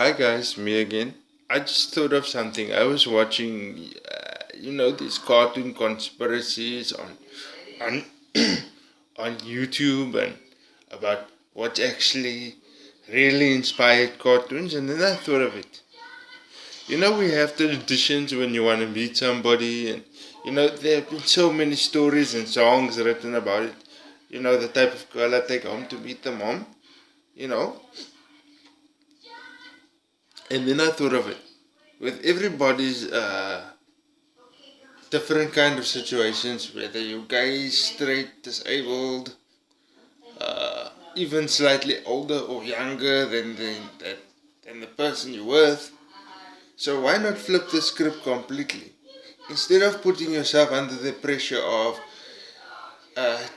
Hi guys, me again. I just thought of something. I was watching, these cartoon conspiracies on on YouTube and about what actually really inspired cartoons, and then I thought of it. We have traditions when you want to meet somebody, and there have been so many stories and songs written about it. The type of girl I take home to meet the mom. You know, and then I thought of it with everybody's different kind of situations, whether you're gay, straight, disabled, even slightly older or younger than the person you're with. So why not flip the script completely? Instead of putting yourself under the pressure of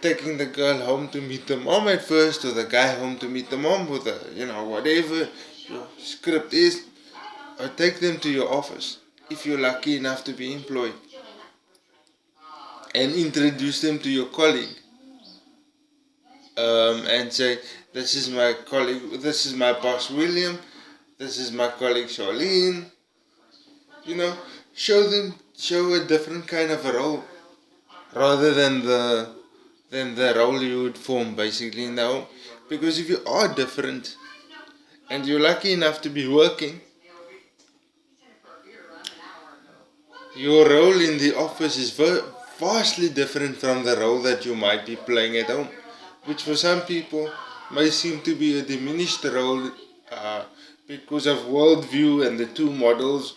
taking the girl home to meet the mom at first, or the guy home to meet the mom, with whatever your script is, or take them to your office if you're lucky enough to be employed, and introduce them to your colleague, and say, "This is my colleague. This is my boss, William. This is my colleague, Charlene." You know, show a different kind of a role rather than the role you would form basically in the home. Because if you are different and you're lucky enough to be working, your role in the office is vastly different from the role that you might be playing at home, which for some people may seem to be a diminished role because of worldview and the two models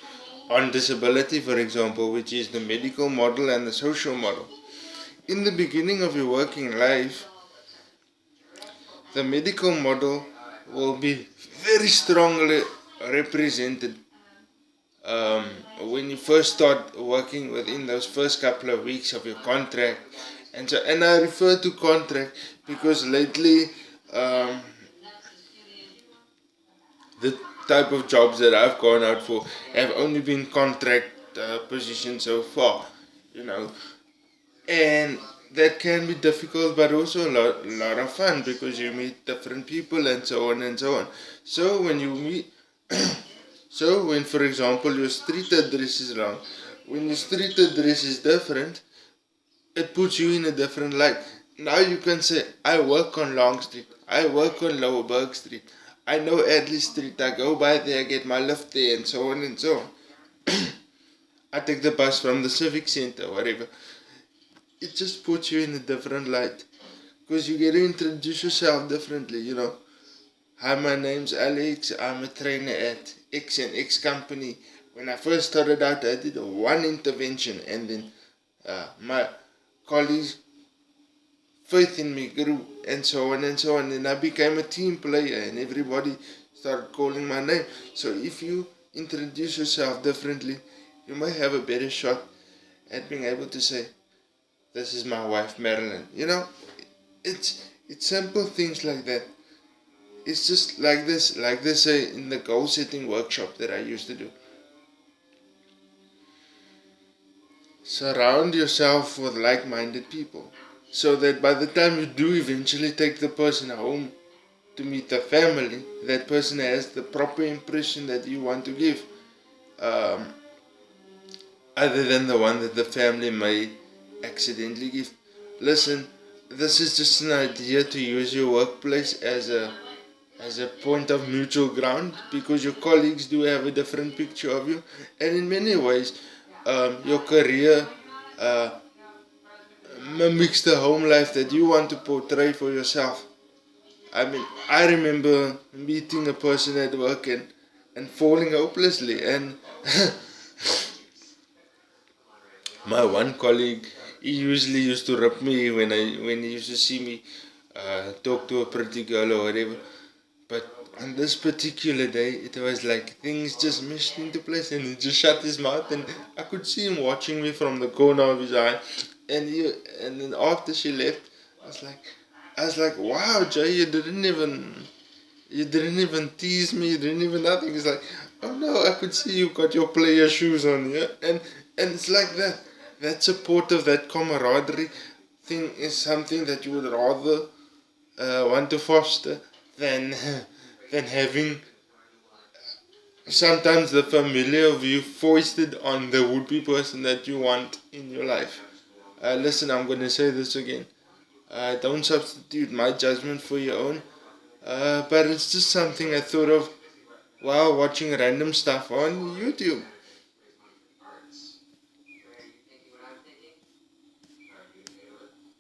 on disability, for example, which is the medical model and the social model. In the beginning of your working life, the medical model will be very strongly represented um, when you first start working within those first couple of weeks of your contract. And I refer to contract because lately the type of jobs that I've gone out for have only been contract positions so far, you know, and that can be difficult but also a lot of fun because you meet different people and so on and so on. So when you meet So when, for example, your street address is wrong, when your street address is different, it puts you in a different light. Now you can say, I work on Long Street, I work on Lower Burg Street, I know Adley Street, I go by there, I get my lift there, and so on and so on. I take the bus from the Civic Center, whatever. It just puts you in a different light because you get to introduce yourself differently. Hi, my name's Alex. I'm a trainer at X and X company. When I first started out, I did one intervention, and then my colleagues' faith in me grew, and so on and so on. And I became a team player, and everybody started calling my name. So if you introduce yourself differently, you may have a better shot at being able to say, "This is my wife, Marilyn." It's simple things like that. It's just like they say in the goal setting workshop that I used to do. Surround yourself with like minded people so that by the time you do eventually take the person home to meet the family, that person has the proper impression that you want to give, um, other than the one that the family may accidentally give. Listen, this is just an idea to use your workplace as a point of mutual ground because your colleagues do have a different picture of you, and in many ways, your career uh, mimics the home life that you want to portray for yourself. I mean, I remember meeting a person at work and falling hopelessly, and my one colleague, he usually used to rip me when he used to see me talk to a pretty girl or whatever. But on this particular day, it was like things just meshed into place, and he just shut his mouth, and I could see him watching me from the corner of his eye. And then after she left, I was like, wow, Jay, you didn't even tease me, you didn't even nothing. It's like, oh no, I could see you got your player shoes on, yeah, and it's like that support of that camaraderie thing is something that you would rather want to foster than than having sometimes the familiar view foisted on the would-be person that you want in your life. Listen, I'm going to say this again. Don't substitute my judgment for your own. But it's just something I thought of while watching random stuff on YouTube.